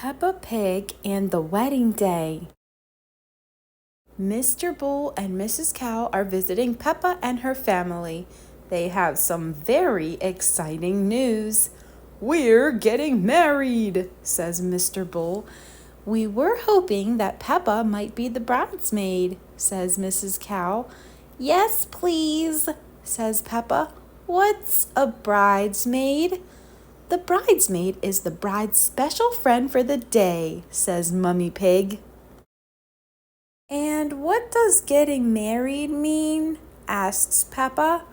Peppa Pig and the Wedding Day. Mr. Bull and Mrs. Cow are visiting Peppa and her family. They have some very exciting news. "We're getting married," says Mr. Bull. "We were hoping that Peppa might be the bridesmaid," says Mrs. Cow. "Yes, please," says Peppa. "What's a bridesmaid?" "The bridesmaid is the bride's special friend for the day," says Mummy Pig. "And what does getting married mean?" asks Peppa.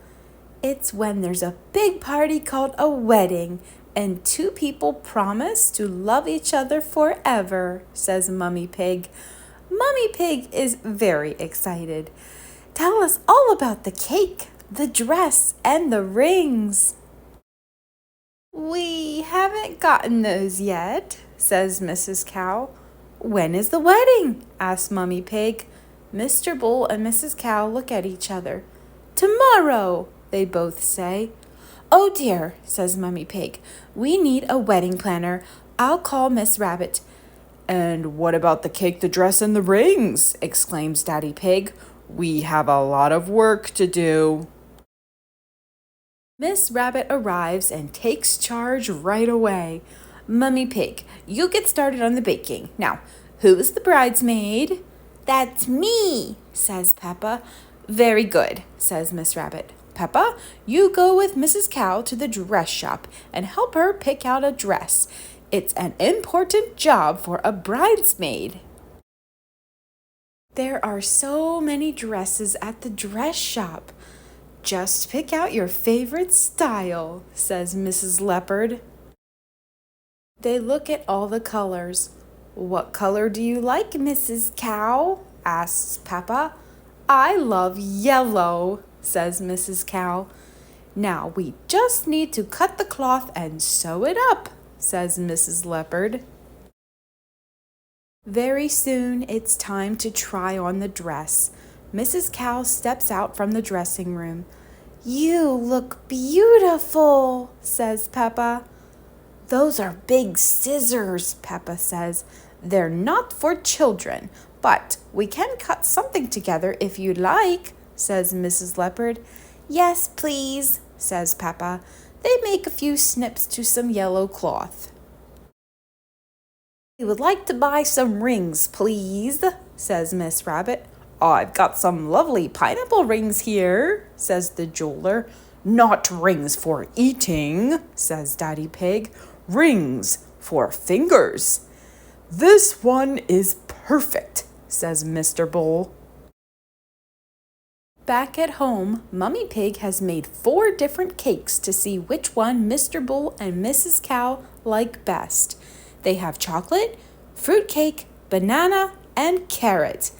"It's when there's a big party called a wedding and two people promise to love each other forever," says Mummy Pig. Mummy Pig is very excited. "Tell us all about the cake, the dress, and the rings." "We haven't gotten those yet," says Mrs. Cow. "When is the wedding?" asks Mummy Pig. Mr. Bull and Mrs. Cow look at each other. "Tomorrow," they both say. "Oh dear," says Mummy Pig. "We need a wedding planner. I'll call Miss Rabbit." "And what about the cake, the dress, and the rings?" exclaims Daddy Pig. "We have a lot of work to do." Miss Rabbit arrives and takes charge right away. "Mummy Pig, you get started on the baking. Now, who's the bridesmaid?" "That's me," says Peppa. "Very good," says Miss Rabbit. "Peppa, you go with Mrs. Cow to the dress shop and help her pick out a dress. It's an important job for a bridesmaid." There are so many dresses at the dress shop. "Just pick out your favorite style," says Mrs. Leopard. They look at all the colors. "What color do you like, Mrs. Cow?" asks Peppa. "I love yellow," says Mrs. Cow. "Now we just need to cut the cloth and sew it up," says Mrs. Leopard. Very soon it's time to try on the dress. Mrs. Cow steps out from the dressing room. "You look beautiful," says Peppa. "Those are big scissors," Peppa says. "They're not for children, but we can cut something together if you'd like," says Mrs. Leopard. "Yes, please," says Peppa. They make a few snips to some yellow cloth. "We would like to buy some rings, please," says Miss Rabbit. "I've got some lovely pineapple rings here," says the jeweler. "Not rings for eating," says Daddy Pig. "Rings for fingers." "This one is perfect," says Mr. Bull. Back at home, Mummy Pig has made 4 different cakes to see which one Mr. Bull and Mrs. Cow like best. They have chocolate, fruit cake, banana, and carrot.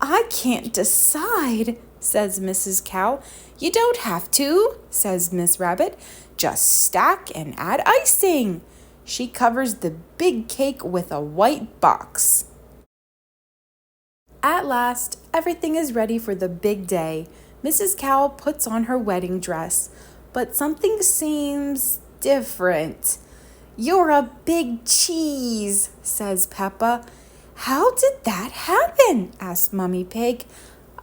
"I can't decide," says Mrs. Cow. "You don't have to," says Miss Rabbit. "Just stack and add icing." She covers the big cake with a white box. At last, everything is ready for the big day. Mrs. Cow puts on her wedding dress, but something seems different. "You're a big cheese," says Peppa. "How did that happen?" asked Mummy Pig.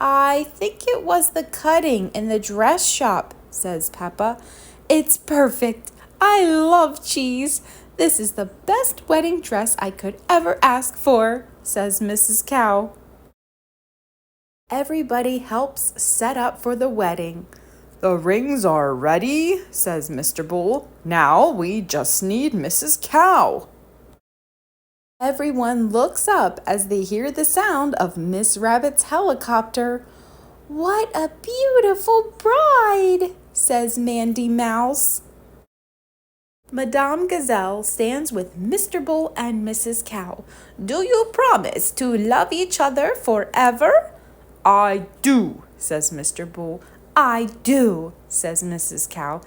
"I think it was the cutting in the dress shop," says Peppa. "It's perfect. I love cheese. This is the best wedding dress I could ever ask for," says Mrs. Cow. Everybody helps set up for the wedding. "The rings are ready," says Mr. Bull. "Now we just need Mrs. Cow." Everyone looks up as they hear the sound of Miss Rabbit's helicopter. "What a beautiful bride," says Mandy Mouse. Madame Gazelle stands with Mr. Bull and Mrs. Cow. "Do you promise to love each other forever?" "I do," says Mr. Bull. "I do," says Mrs. Cow.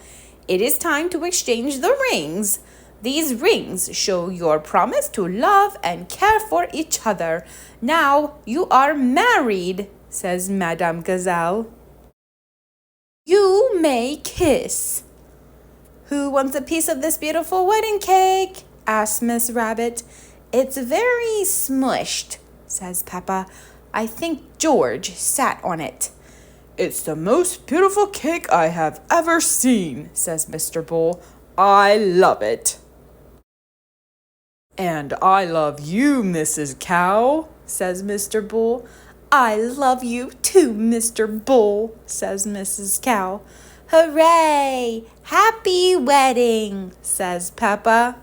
"It is time to exchange the rings. These rings show your promise to love and care for each other. Now you are married," says Madame Gazelle. "You may kiss." "Who wants a piece of this beautiful wedding cake?" asked Miss Rabbit. It's very smushed, says Peppa. I think George sat on it. It's the most beautiful cake I have ever seen, says Mr. Bull. I love it. And I love you, Mrs. Cow, says Mr. Bull. I love you too, Mr. Bull, says Mrs. Cow. Hooray! Happy wedding, says Peppa.